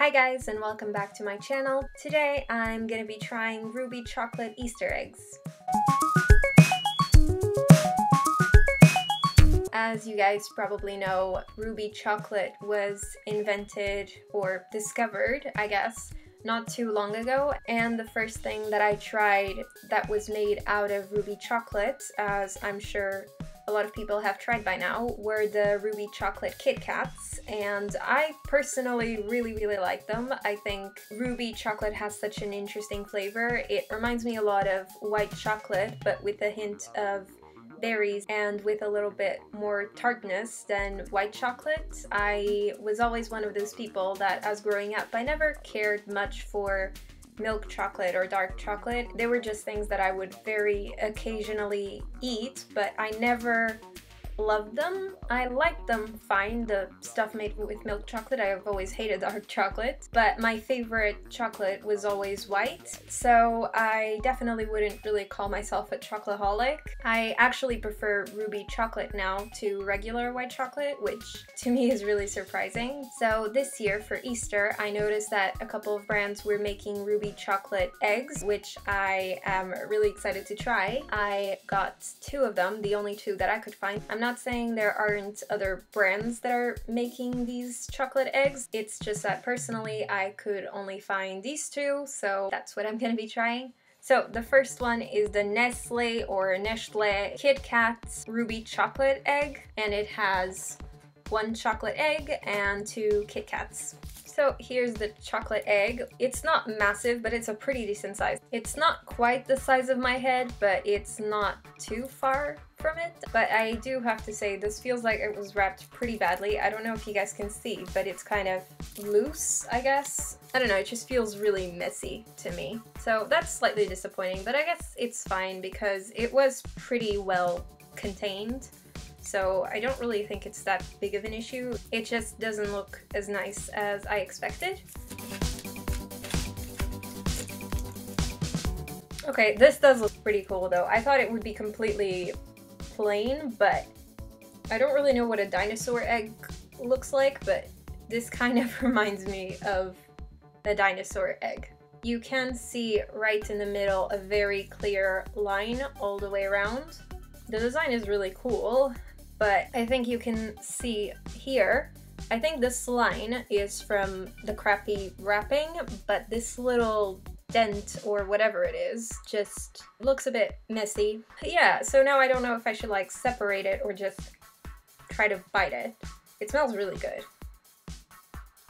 Hi guys, and welcome back to my channel. Today I'm gonna be trying Ruby chocolate Easter eggs. As you guys probably know, Ruby chocolate was invented or discovered, I guess, not too long ago, and the first thing that I tried that was made out of Ruby chocolate, as I'm sure a lot of people have tried by now, were the Ruby chocolate Kit Kats, and I personally really like them. I think Ruby chocolate has such an interesting flavor. It reminds me a lot of white chocolate, but with a hint of berries and with a little bit more tartness than white chocolate. I was always one of those people that, as growing up, I never cared much for milk chocolate or dark chocolate. They were just things that I would very occasionally eat, but I never loved them. I liked them fine, the stuff made with milk chocolate. I have always hated dark chocolate, but my favorite chocolate was always white, so I definitely wouldn't really call myself a chocoholic. I actually prefer Ruby chocolate now to regular white chocolate, which to me is really surprising. So this year for Easter, I noticed that a couple of brands were making Ruby chocolate eggs, which I am really excited to try. I got 2 of them, the only 2 that I could find. I'm not saying there aren't other brands that are making these chocolate eggs, it's just that personally I could only find these 2, so that's what I'm gonna be trying. So the first one is the Nestle or Nestlé Kit Kat Ruby chocolate egg, and it has 1 chocolate egg and 2 Kit Kats. So here's the chocolate egg. It's not massive, but it's a pretty decent size. It's not quite the size of my head, but it's not too far from it. But I do have to say, this feels like it was wrapped pretty badly. I don't know if you guys can see, but it's kind of loose, I guess. I don't know, it just feels really messy to me. So that's slightly disappointing, but I guess it's fine because it was pretty well contained. So I don't really think it's that big of an issue. It just doesn't look as nice as I expected. Okay, this does look pretty cool though. I thought it would be completely plain, but I don't really know what a dinosaur egg looks like, but this kind of reminds me of a dinosaur egg. You can see right in the middle a very clear line all the way around. The design is really cool, but I think you can see here, I think this line is from the crappy wrapping, but this little dent or whatever it is just looks a bit messy. Yeah, so now I don't know if I should like separate it or just try to bite it. It smells really good.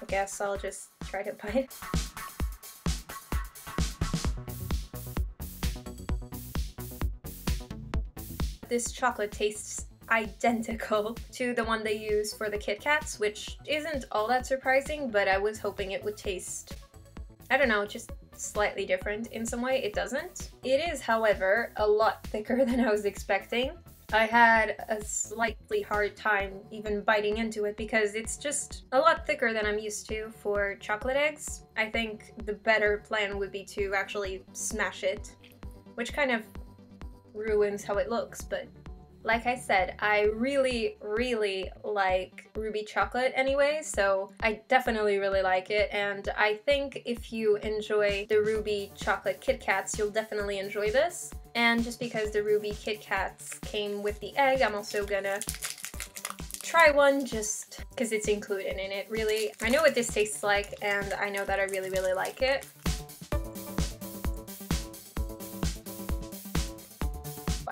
I guess I'll just try to bite it. This chocolate tastes identical to the one they use for the Kit Kats, which isn't all that surprising, but I was hoping it would taste, I don't know, just slightly different in some way. It doesn't. It is, however, a lot thicker than I was expecting. I had a slightly hard time even biting into it because it's just a lot thicker than I'm used to for chocolate eggs. I think the better plan would be to actually smash it, which kind of ruins how it looks, but like I said, I really like Ruby chocolate anyway, so I definitely really like it, and I think if you enjoy the Ruby chocolate Kit Kats, you'll definitely enjoy this. And just because the Ruby Kit Kats came with the egg, I'm also gonna try one just because it's included in it, really. I know what this tastes like, and I know that I really like it.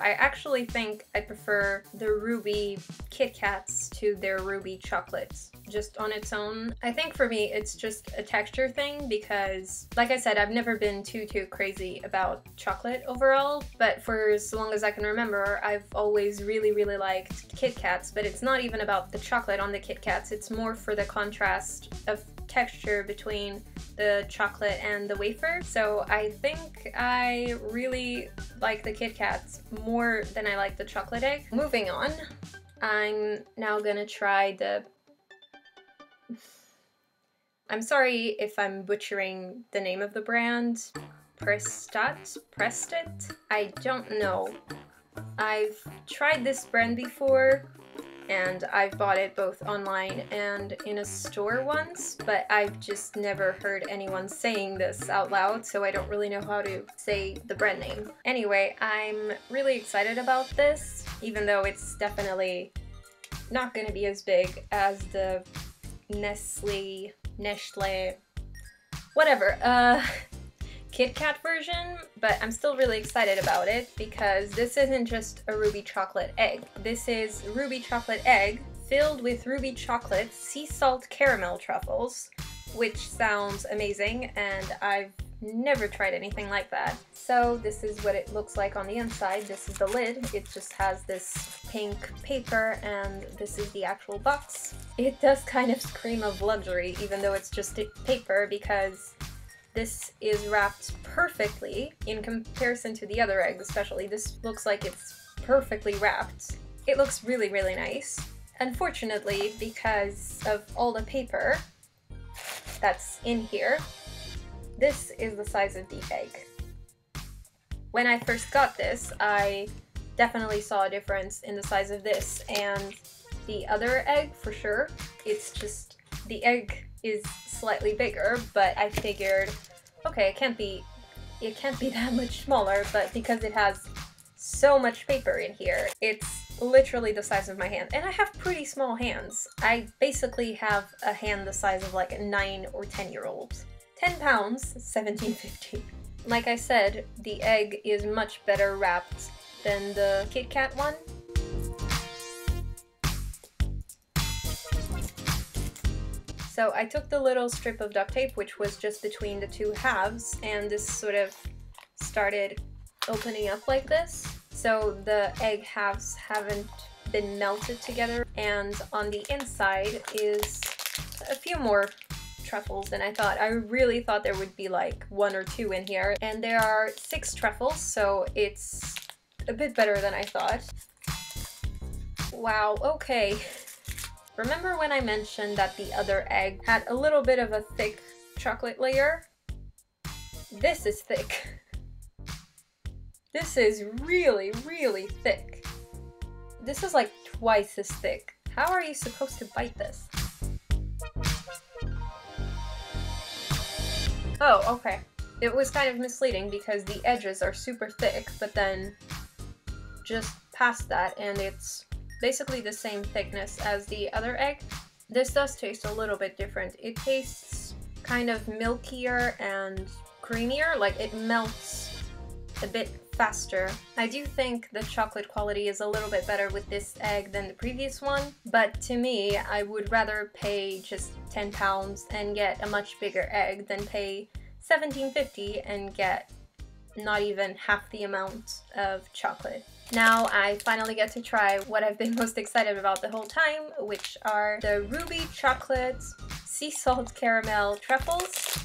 I actually think I prefer the Ruby Kit Kats to their Ruby chocolates, just on its own. I think for me it's just a texture thing because, like I said, I've never been too crazy about chocolate overall, but for as long as I can remember, I've always really liked Kit Kats, but it's not even about the chocolate on the Kit Kats, it's more for the contrast of texture between the chocolate and the wafer. So I think I really like the Kit Kats more than I like the chocolate egg. Moving on, I'm now gonna try the... I'm sorry if I'm butchering the name of the brand. Prestat? I don't know. I've tried this brand before. and I've bought it both online and in a store once, but I've just never heard anyone saying this out loud, so I don't really know how to say the brand name. Anyway, I'm really excited about this, even though it's definitely not gonna be as big as the Nestle, whatever, Kit Kat version, but I'm still really excited about it because this isn't just a ruby chocolate egg. This is ruby chocolate egg filled with ruby chocolate sea salt caramel truffles, which sounds amazing, and I've never tried anything like that. So this is what it looks like on the inside. This is the lid. It just has this pink paper, and this is the actual box. It does kind of scream of luxury, even though it's just paper, because this is wrapped perfectly in comparison to the other eggs especially. This looks like it's perfectly wrapped. It looks really, really nice. Unfortunately, because of all the paper that's in here, this is the size of the egg. When I first got this, I definitely saw a difference in the size of this and the other egg for sure. It's just the egg is slightly bigger, but I figured, okay, it can't be that much smaller, but because it has so much paper in here, it's literally the size of my hand. And I have pretty small hands. I basically have a hand the size of like a 9 or 10-year-old. 10 pounds, $17.50. Like I said, the egg is much better wrapped than the Kit Kat one. So I took the little strip of duct tape, which was just between the two halves, and this sort of started opening up like this. So the egg halves haven't been melted together, and on the inside is a few more truffles than I thought. I really thought there would be like 1 or 2 in here, and there are 6 truffles, so it's a bit better than I thought. Wow, okay. Remember when I mentioned that the other egg had a little bit of a thick chocolate layer? This is thick. This is really, really thick. This is like twice as thick. How are you supposed to bite this? Oh, okay. It was kind of misleading because the edges are super thick, but then just past that and it's basically the same thickness as the other egg. This does taste a little bit different. It tastes kind of milkier and creamier, like it melts a bit faster. I do think the chocolate quality is a little bit better with this egg than the previous one, but to me, I would rather pay just 10 pounds and get a much bigger egg than pay $17.50 and get not even half the amount of chocolate. Now I finally get to try what I've been most excited about the whole time, which are the ruby chocolate sea salt caramel truffles.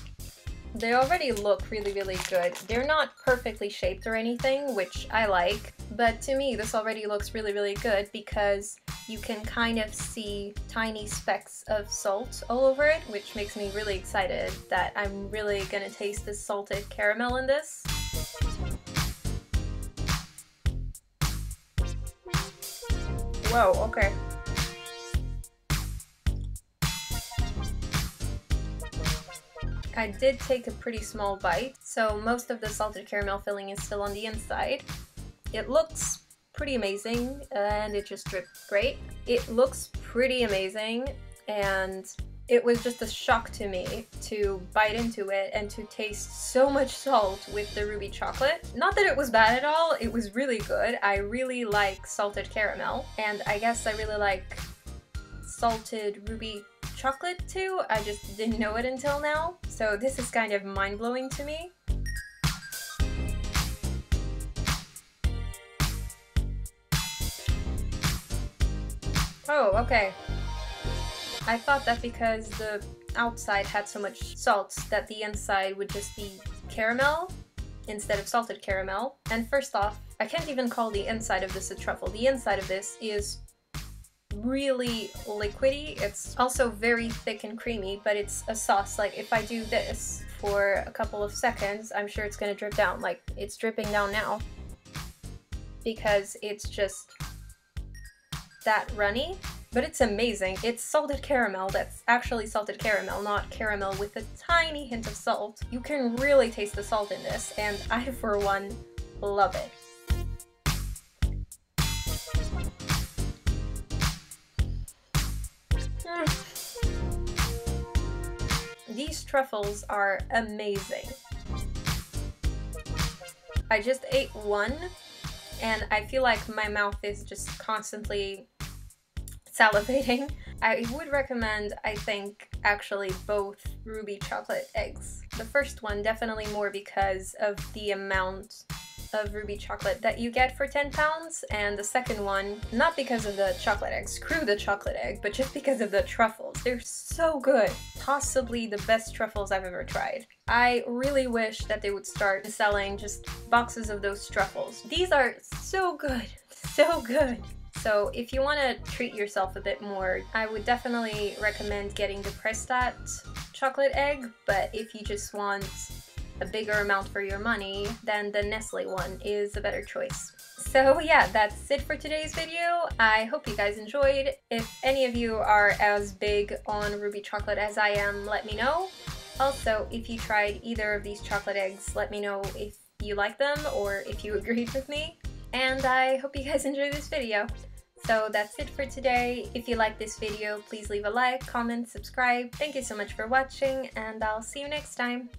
They already look really, really good. They're not perfectly shaped or anything, which I like, but to me this already looks really, really good because you can kind of see tiny specks of salt all over it, which makes me really excited that I'm really gonna taste the salted caramel in this. Whoa, okay. I did take a pretty small bite, so most of the salted caramel filling is still on the inside. It looks pretty amazing, and it just dripped great. It looks pretty amazing, and it was just a shock to me to bite into it and to taste so much salt with the ruby chocolate. Not that it was bad at all, it was really good. I really like salted caramel, and I guess I really like salted ruby chocolate too. I just didn't know it until now, so this is kind of mind-blowing to me. Oh, okay. I thought that because the outside had so much salt that the inside would just be caramel instead of salted caramel. And first off, I can't even call the inside of this a truffle. The inside of this is really liquidy. It's also very thick and creamy, but it's a sauce. Like if I do this for a couple of seconds, I'm sure it's gonna drip down. Like it's dripping down now because it's just that runny. but it's amazing. It's salted caramel that's actually salted caramel, not caramel with a tiny hint of salt. You can really taste the salt in this, and I, for one, love it. These truffles are amazing. I just ate one, and I feel like my mouth is just constantly salivating. I would recommend, I think, actually both ruby chocolate eggs. The first one definitely more because of the amount of ruby chocolate that you get for 10 pounds, and the second one, not because of the chocolate egg, screw the chocolate egg, but just because of the truffles. They're so good. Possibly the best truffles I've ever tried. I really wish that they would start selling just boxes of those truffles. These are so good, so good. So if you want to treat yourself a bit more, I would definitely recommend getting the Prestat chocolate egg, but if you just want a bigger amount for your money, then the Nestle one is a better choice. So yeah, that's it for today's video. I hope you guys enjoyed. If any of you are as big on ruby chocolate as I am, let me know. Also, if you tried either of these chocolate eggs, let me know if you like them or if you agreed with me. And I hope you guys enjoyed this video. So that's it for today. If you like this video, please leave a like, comment, subscribe. Thank you so much for watching, and I'll see you next time.